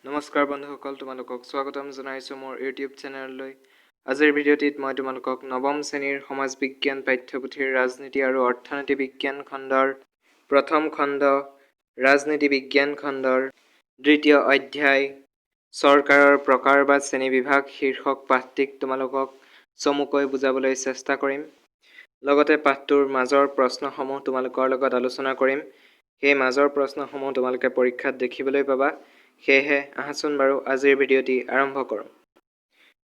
নমস্কাৰ বন্ধুসকল, তোমালোকক স্বাগতম জনাইছোঁ মোৰ ইউটিউব চেনেললৈ। আজিৰ ভিডিঅ'টিত মই তোমালোকক নৱম শ্ৰেণীৰ সমাজ বিজ্ঞান পাঠ্যপুথিৰ ৰাজনীতি আৰু অৰ্থনীতি বিজ্ঞান খণ্ডৰ প্ৰথম খণ্ড ৰাজনীতি বিজ্ঞান খণ্ডৰ দ্বিতীয় অধ্যায় চৰকাৰৰ প্ৰকাৰ বা শ্ৰেণীবিভাগ শীৰ্ষক পাঠটিক তোমালোকক চমুকৈ বুজাবলৈ চেষ্টা কৰিম। লগতে পাঠটোৰ মাজৰ প্ৰশ্নসমূহ তোমালোকৰ লগত আলোচনা কৰিম। সেই মাজৰ প্ৰশ্নসমূহ তোমালোকে পৰীক্ষাত দেখিবলৈ পাবা। সেয়েহে আহাচোন বাৰু আজিৰ ভিডিঅ'টি আৰম্ভ কৰোঁ।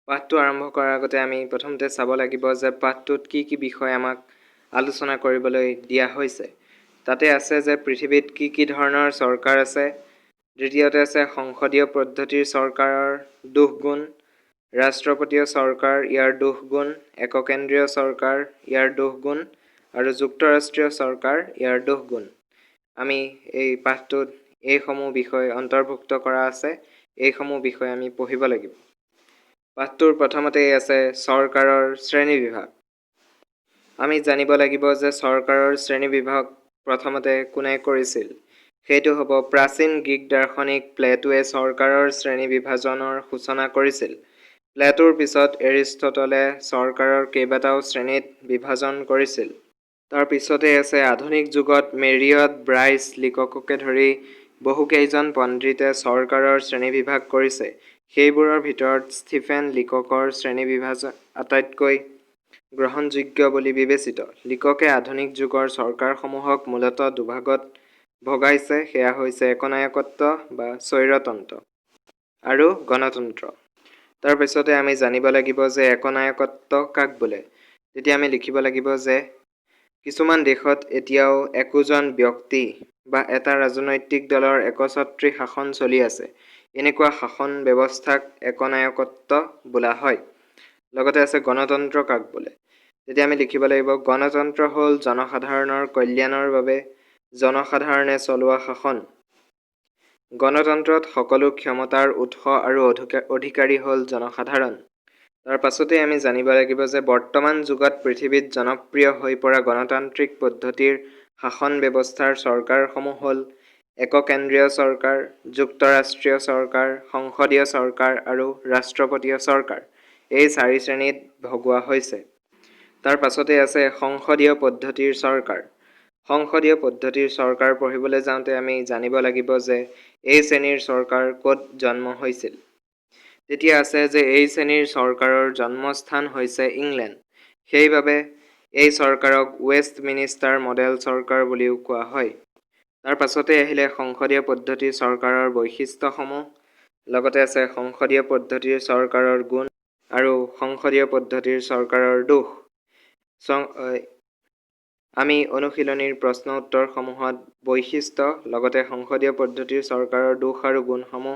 পাঠটো আৰম্ভ কৰাৰ আগতে আমি প্ৰথমতে চাব লাগিব যে পাঠটোত কি কি বিষয় আমাক আলোচনা কৰিবলৈ দিয়া হৈছে। তাতে আছে যে পৃথিৱীত কি কি ধৰণৰ চৰকাৰ আছে। দ্বিতীয়তে আছে সংসদীয় পদ্ধতিৰ চৰকাৰৰ দুখ-গুণ, ৰাষ্ট্ৰপতীয় চৰকাৰ ইয়াৰ দুখ-গুণ, এককেন্দ্ৰীয় চৰকাৰ ইয়াৰ দুখ-গুণ আৰু যুক্তৰাষ্ট্ৰীয় চৰকাৰ ইয়াৰ দুখ-গুণ। আমি এই পাঠটোত এইসমূহ বিষয় অন্তৰ্ভুক্ত কৰা আছে। এইসমূহ বিষয় আমি পঢ়িব লাগিব। পাঠটোৰ প্ৰথমতেই আছে চৰকাৰৰ শ্ৰেণীবিভাগ। আমি জানিব লাগিব যে চৰকাৰৰ শ্ৰেণীবিভাগ প্ৰথমতে কোনে কৰিছিল। সেইটো হ'ব প্ৰাচীন গ্ৰীক দাৰ্শনিক প্লেটোৱে চৰকাৰৰ শ্ৰেণী বিভাজনৰ সূচনা কৰিছিল। প্লেটোৰ পিছত এৰিষ্টটলে চৰকাৰৰ কেইবাটাও শ্ৰেণীত বিভাজন কৰিছিল। তাৰ পিছতে আছে আধুনিক যুগত মেৰিয়ট, ব্ৰাইছ, লিকককে ধৰি বহুকেইজন পণ্ডিতে চৰকাৰৰ শ্ৰেণীবিভাগ কৰিছে। সেইবোৰৰ ভিতৰত ষ্টিফেন লিককৰ শ্ৰেণীবিভাজন আটাইতকৈ গ্ৰহণযোগ্য বুলি বিবেচিত। লিককে আধুনিক যুগৰ চৰকাৰসমূহক মূলতঃ দুভাগত ভগাইছে। সেয়া হৈছে একনায়কত্ব বা স্বৈৰতন্ত্ৰ আৰু গণতন্ত্ৰ। তাৰ পিছতে আমি জানিব লাগিব যে একনায়কত্ব কাক বোলে। তেতিয়া আমি লিখিব লাগিব যে কিছুমান দেশত এতিয়াও একোজন ব্যক্তি বা এটা ৰাজনৈতিক দলৰ একছত্ৰী শাসন চলি আছে। এনেকুৱা শাসন ব্যৱস্থাক একনায়কত্ব বোলা হয়। লগতে আছে গণতন্ত্ৰ কাক বোলে। তেতিয়া আমি লিখিব লাগিব গণতন্ত্ৰ হ'ল জনসাধাৰণৰ কল্যাণৰ বাবে জনসাধাৰণে চলোৱা শাসন। গণতন্ত্ৰত সকলো ক্ষমতাৰ উৎস আৰু অধিকাৰী হ'ল জনসাধাৰণ। তাৰ পাছতে আমি জানিব লাগিব যে বৰ্তমান যুগত পৃথিৱীত জনপ্ৰিয় হৈ পৰা গণতান্ত্ৰিক পদ্ধতিৰ শাসন ব্যৱস্থাৰ চৰকাৰসমূহ হ'ল এককেন্দ্ৰীয় চৰকাৰ, যুক্তৰাষ্ট্ৰীয় চৰকাৰ, সংসদীয় চৰকাৰ আৰু ৰাষ্ট্ৰপতীয় চৰকাৰ। এই 4 শ্ৰেণীত ভগোৱা হৈছে। তাৰ পাছতে আছে সংসদীয় পদ্ধতিৰ চৰকাৰ। সংসদীয় পদ্ধতিৰ চৰকাৰ পঢ়িবলৈ যাওঁতে আমি জানিব লাগিব যে এই শ্ৰেণীৰ চৰকাৰ ক'ত জন্ম হৈছিল। তেতিয়া আছে যে এই শ্ৰেণীৰ চৰকাৰৰ জন্মস্থান হৈছে ইংলেণ্ড। সেইবাবে এই চৰকাৰক ৱেষ্টমিনিষ্টাৰ মডেল চৰকাৰ বুলিও কোৱা হয়। তাৰ পাছতে আহিলে সংসদীয় পদ্ধতিৰ চৰকাৰৰ বৈশিষ্ট্যসমূহ। লগতে আছে সংসদীয় পদ্ধতিৰ চৰকাৰৰ গুণ আৰু সংসদীয় পদ্ধতিৰ চৰকাৰৰ দোষ। আমি অনুশীলনীৰ প্ৰশ্ন উত্তৰসমূহত বৈশিষ্ট্য লগতে সংসদীয় পদ্ধতিৰ চৰকাৰৰ দোষ আৰু গুণসমূহ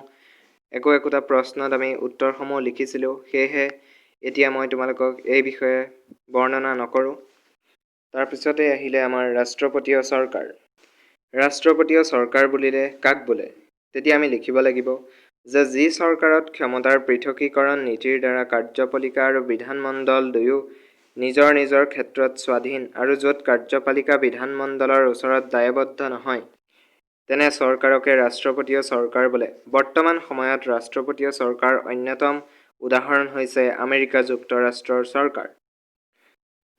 একোটা প্ৰশ্নত আমি উত্তৰসমূহ লিখিছিলোঁ। সেয়েহে এতিয়া মই তোমালোকক এই বিষয়ে বৰ্ণনা নকৰোঁ। তাৰপিছতে আহিলে আমাৰ ৰাষ্ট্ৰপতীয় চৰকাৰ। ৰাষ্ট্ৰপতীয় চৰকাৰ বুলিলে কাক বোলে। তেতিয়া আমি লিখিব লাগিব যে যি চৰকাৰত ক্ষমতাৰ পৃথকীকৰণ নীতিৰ দ্বাৰা কাৰ্যপালিকা আৰু বিধানমণ্ডল দুয়ো নিজৰ নিজৰ ক্ষেত্ৰত স্বাধীন আৰু য'ত কাৰ্যপালিকা বিধানমণ্ডলৰ ওচৰত দায়বদ্ধ নহয়, তেনে চৰকাৰকে ৰাষ্ট্ৰপতীয় চৰকাৰ বোলে। বৰ্তমান সময়ত ৰাষ্ট্ৰপতীয় চৰকাৰ অন্যতম উদাহৰণ হৈছে আমেৰিকা যুক্তৰাষ্ট্ৰৰ চৰকাৰ।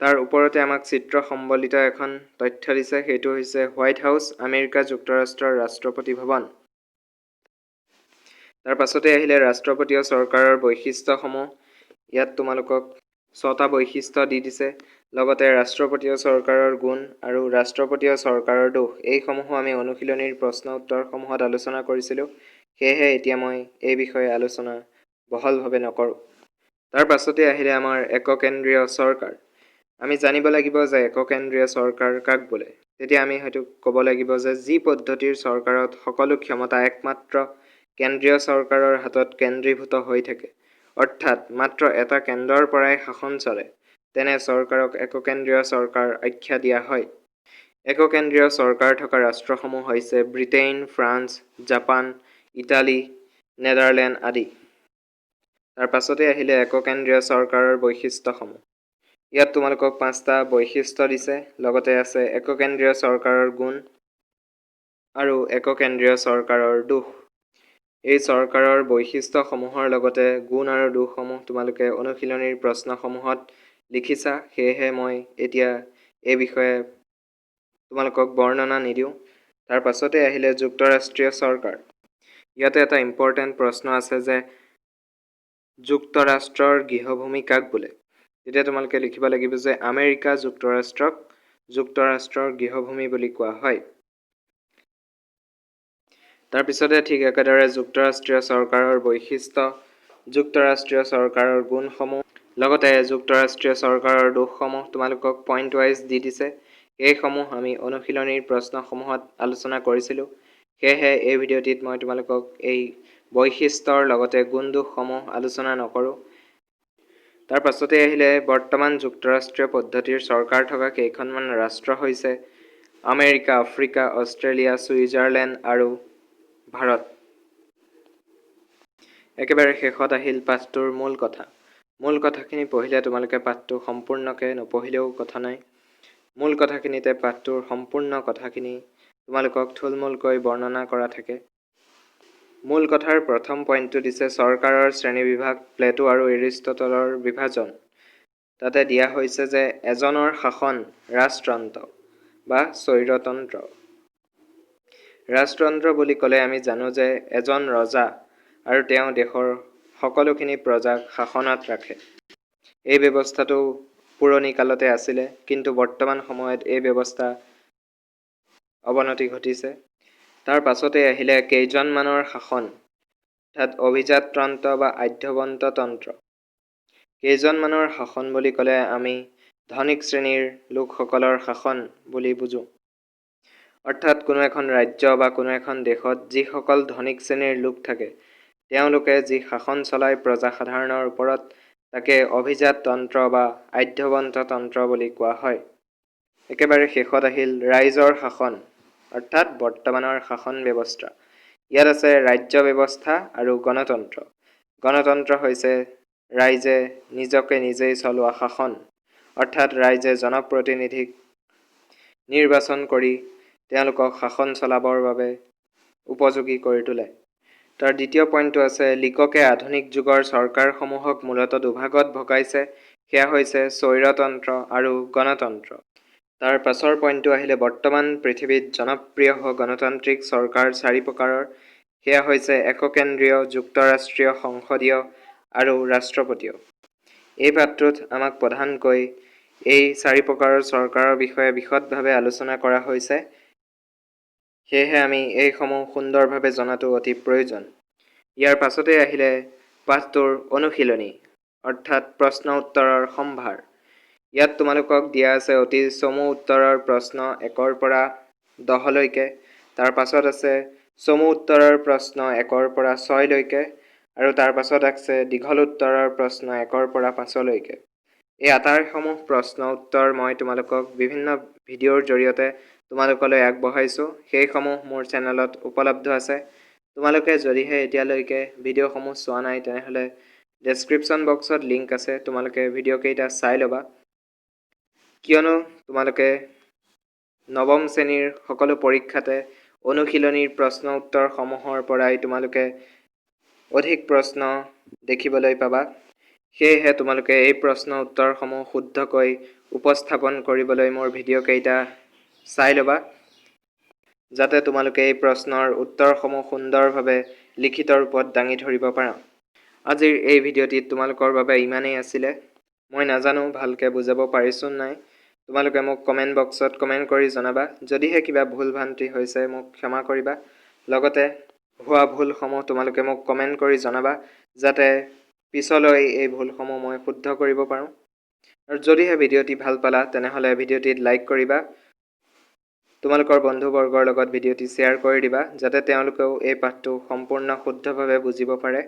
তাৰ ওপৰতে আমাক চিত্ৰ সম্বলিত এখন তথ্য দিছে। সেইটো হৈছে হোৱাইট হাউচ, আমেৰিকা যুক্তৰাষ্ট্ৰৰ ৰাষ্ট্ৰপতি ভৱন। তাৰ পাছতে আহিলে ৰাষ্ট্ৰপতীয় চৰকাৰৰ বৈশিষ্ট্যসমূহ। ইয়াত তোমালোকক 6টা বৈশিষ্ট্য দি দিছে। লগতে ৰাষ্ট্ৰপতীয় চৰকাৰৰ গুণ আৰু ৰাষ্ট্ৰপতীয় চৰকাৰৰ দোষ এইসমূহো আমি অনুশীলনীৰ প্ৰশ্ন উত্তৰসমূহত আলোচনা কৰিছিলোঁ। সেয়েহে এতিয়া মই এই বিষয়ে আলোচনা বহলভাৱে নকৰোঁ। তাৰ পাছতে আহিলে আমাৰ এককেন্দ্ৰীয় চৰকাৰ। আমি জানিব লাগিব যে এককেন্দ্ৰীয় চৰকাৰ কাক বোলে। তেতিয়া আমি হয়তো ক'ব লাগিব যে যি পদ্ধতিৰ চৰকাৰত সকলো ক্ষমতা একমাত্ৰ কেন্দ্ৰীয় চৰকাৰৰ হাতত কেন্দ্ৰীভূত হৈ থাকে, অৰ্থাৎ মাত্ৰ এটা কেন্দ্ৰৰ পৰাই শাসন চলে, তেনে চৰকাৰক এককেন্দ্ৰীয় চৰকাৰ আখ্যা দিয়া হয়। এককেন্দ্ৰীয় চৰকাৰ থকা ৰাষ্ট্ৰসমূহ হৈছে Britain, France, Japan, Italy, Netherland আদি। তাৰ পাছতে আহিলে এককেন্দ্ৰীয় চৰকাৰৰ বৈশিষ্ট্যসমূহ। ইয়াত তোমালোকক 5টা বৈশিষ্ট্য দিছে। লগতে আছে এককেন্দ্ৰীয় চৰকাৰৰ গুণ আৰু এককেন্দ্ৰীয় চৰকাৰৰ দোষ। এই চৰকাৰৰ বৈশিষ্ট্যসমূহৰ লগতে গুণ আৰু দোষসমূহ তোমালোকে অনুশীলনীৰ প্ৰশ্নসমূহত লিখিছা, সেয়েহে মই এতিয়া এই বিষয়ে তোমালোকক বৰ্ণনা নিদিওঁ। তাৰ পাছতে আহিলে যুক্তৰাষ্ট্ৰীয় চৰকাৰ। ইয়াতে এটা ইম্পৰ্টেণ্ট প্ৰশ্ন আছে যে যুক্তৰাষ্ট্ৰৰ গৃহভূমি কাক বোলে? তেতিয়া তোমালোকে লিখিব লাগিব যে আমেৰিকা যুক্তৰাষ্ট্ৰক যুক্তৰাষ্ট্ৰৰ গৃহভূমি বুলি কোৱা হয়। তাৰপিছতে ঠিক একেদৰে যুক্তৰাষ্ট্ৰীয় চৰকাৰৰ বৈশিষ্ট্য, যুক্তৰাষ্ট্ৰীয় চৰকাৰৰ গুণসমূহ, লগতে যুক্তৰাষ্ট্ৰীয় চৰকাৰৰ দোষসমূহ তোমালোকক পইণ্ট ৱাইজ দি দিছে। এইসমূহ আমি অনুশীলনীৰ প্ৰশ্নসমূহত আলোচনা কৰিছিলোঁ। সেয়েহে এই ভিডিঅ'টিত মই তোমালোকক এই বৈশিষ্ট্যৰ লগতে গুণ দোষসমূহ আলোচনা নকৰোঁ। তাৰ পাছতে আহিলে বৰ্তমান যুক্তৰাষ্ট্ৰীয় পদ্ধতিৰ চৰকাৰ থকা কেইখনমান ৰাষ্ট্ৰ হৈছে আমেৰিকা, আফ্ৰিকা, অষ্ট্ৰেলিয়া, ছুইজাৰলেণ্ড আৰু ভাৰত। একেবাৰে শেষত আহিল পাঠটোৰ মূল কথা। মূল কথাখিনি পঢ়িলে তোমালোকে পাঠটো সম্পূৰ্ণকৈ নপঢ়িলেও কথা নাই। মূল কথাখিনিতে পাঠটোৰ সম্পূৰ্ণ কথাখিনি তোমালোকক থুলমূলকৈ বৰ্ণনা কৰা থাকে। মূল কথাৰ প্ৰথম পইণ্টটো দিছে চৰকাৰৰ শ্ৰেণীবিভাগ, প্লেটো আৰু এৰিষ্টটলৰ বিভাজন। তাতে দিয়া হৈছে যে এজনৰ শাসন ৰাজতন্ত্ৰ বা স্বৈৰতন্ত্ৰ। ৰাজতন্ত্ৰ বুলি ক'লে আমি জানো যে এজন ৰজা আৰু তেওঁ দেশৰ সকলোখিনি প্ৰজাক শাসনত ৰাখে। এই ব্যৱস্থাটো পুৰণি কালতে আছিলে, কিন্তু বৰ্তমান সময়ত এই ব্যৱস্থা অৱনতি ঘটিছে। তাৰ পাছতে আহিলে কেইজনমানৰ শাসন, অৰ্থাৎ অভিজাততন্ত্ৰ বা আঢ্যবন্ততন্ত্ৰ। কেইজনমানৰ শাসন বুলি ক'লে আমি ধনিক শ্ৰেণীৰ লোকসকলৰ শাসন বুলি বুজোঁ। অৰ্থাৎ কোনো এখন ৰাজ্য বা কোনো এখন দেশত যিসকল ধনিক শ্ৰেণীৰ লোক থাকে, তেওঁলোকে যি শাসন চলায় প্ৰজাসাধাৰণৰ ওপৰত, তাকে অভিজাততন্ত্ৰ বা আঢ্যবন্ততন্ত্ৰ বুলি কোৱা হয়। একেবাৰে শেষত আহিল ৰাইজৰ শাসন, অৰ্থাৎ বৰ্তমানৰ শাসন ব্যৱস্থা। ইয়াত আছে ৰাজ্য ব্যৱস্থা আৰু গণতন্ত্ৰ। গণতন্ত্ৰ হৈছে ৰাইজে নিজকে নিজেই চলোৱা শাসন, অৰ্থাৎ ৰাইজে জনপ্ৰতিনিধিক নিৰ্বাচন কৰি তেওঁলোকক শাসন চলাবৰ বাবে উপযোগী কৰি তোলে। তাৰ দ্বিতীয় পইণ্টটো আছে লিককে আধুনিক যুগৰ চৰকাৰসমূহক মূলতঃ দুভাগত ভগাইছে, সেয়া হৈছে স্বৈৰতন্ত্ৰ আৰু গণতন্ত্ৰ। তাৰ পাছৰ পইণ্টটো আহিলে বৰ্তমান পৃথিৱীত জনপ্ৰিয় হোৱা গণতান্ত্ৰিক চৰকাৰ 4 প্ৰকাৰৰ। সেয়া হৈছে এককেন্দ্ৰীয়, যুক্তৰাষ্ট্ৰীয়, সংসদীয় আৰু ৰাষ্ট্ৰপতীয়। এই পাঠটোত আমাক প্ৰধানকৈ এই 4 প্ৰকাৰৰ চৰকাৰৰ বিষয়ে বিশদভাৱে আলোচনা কৰা হৈছে। সেয়েহে আমি এইসমূহ সুন্দৰভাৱে জনাটো অতি প্ৰয়োজন। ইয়াৰ পাছতে আহিলে পাঠটোৰ অনুশীলনী, অৰ্থাৎ প্ৰশ্ন উত্তৰৰ সম্ভাৰ। ইয়াত তোমালোকক দিয়া আছে অতি চমু উত্তৰৰ প্ৰশ্ন 1ৰ পৰা 10লৈকে। তাৰ পাছত আছে চমু উত্তৰৰ প্ৰশ্ন 1ৰ পৰা 6লৈকে, আৰু তাৰ পাছত আছে দীঘল উত্তৰৰ প্ৰশ্ন 1ৰ পৰা 5লৈকে। এই আটাইসমূহ প্ৰশ্ন উত্তৰ মই তোমালোকক বিভিন্ন ভিডিঅ'ৰ জৰিয়তে তোমালোকলৈ আগবঢ়াইছোঁ। সেইসমূহ মোৰ চেনেলত উপলব্ধ আছে। তোমালোকে যদিহে এতিয়ালৈকে ভিডিঅ'সমূহ চোৱা নাই, তেনেহ'লে ডেছক্ৰিপশ্যন বক্সত লিংক আছে, তোমালোকে ভিডিঅ'কেইটা চাই ল'বা। কিয়নো তোমালোকে নৱম শ্ৰেণীৰ সকলো পৰীক্ষাতে অনুশীলনীৰ প্ৰশ্ন উত্তৰসমূহৰ পৰাই তোমালোকে অধিক প্ৰশ্ন দেখিবলৈ পাবা। সেয়েহে তোমালোকে এই প্ৰশ্ন উত্তৰসমূহ শুদ্ধকৈ উপস্থাপন কৰিবলৈ মোৰ ভিডিঅ'কেইটা চাই ল'বা, যাতে তোমালোকে এই প্ৰশ্নৰ উত্তৰসমূহ সুন্দৰভাৱে লিখিত ৰূপত দাঙি ধৰিব পাৰা। আজিৰ এই ভিডিঅ'টিত তোমালোকৰ বাবে ইমানেই আছিলে। মই নাজানো ভালকৈ বুজাব পাৰিছোঁ নাই। তোমালোকে মোক কমেণ্ট বক্সত কমেণ্ট কৰি জনাবা। যদিহে কিবা ভুল ভ্ৰান্তি হৈছে মোক ক্ষমা কৰিবা। লগতে হোৱা ভুলসমূহ তোমালোকে মোক কমেণ্ট কৰি জনাবা, যাতে পিছলৈ এই ভুলসমূহ মই শুদ্ধ কৰিব পাৰোঁ। আৰু যদিহে ভিডিঅ'টি ভাল পালা, তেনেহ'লে ভিডিঅ'টিত লাইক কৰিবা। তোমালোকৰ বন্ধুবৰ্গৰ লগত ভিডিঅ'টি শ্বেয়াৰ কৰি দিবা, যাতে তেওঁলোকেও এই পাঠটো সম্পূৰ্ণ শুদ্ধভাৱে বুজিব পাৰে।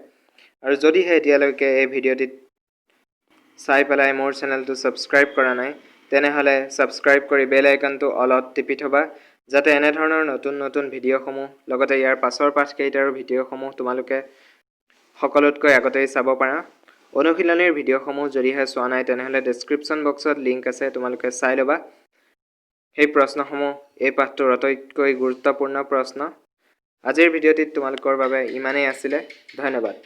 আৰু যদিহে এতিয়ালৈকে এই ভিডিঅ'টিত চাই পেলাই মোৰ চেনেলটো ছাবস্ক্ৰাইব কৰা নাই, তেনেহ'লে ছাবস্ক্ৰাইব কৰি বেল আইকনটো অলত টিপি থ'বা, যাতে এনেধৰণৰ নতুন নতুন ভিডিঅ'সমূহ, লগতে ইয়াৰ পাছৰ পাঠকেইটাৰো ভিডিঅ'সমূহ তোমালোকে সকলোতকৈ আগতেই চাব পাৰা। অনুশীলনীৰ ভিডিঅ'সমূহ যদিহে চোৱা নাই, তেনেহ'লে ডেছক্ৰিপশ্যন বক্সত লিংক আছে, তোমালোকে চাই ল'বা। সেই প্ৰশ্নসমূহ এই পাঠটোৰ আটাইতকৈ গুৰুত্বপূৰ্ণ প্ৰশ্ন। আজিৰ ভিডিঅ'টিত তোমালোকৰ বাবে ইমানেই আছিলে। ধন্যবাদ।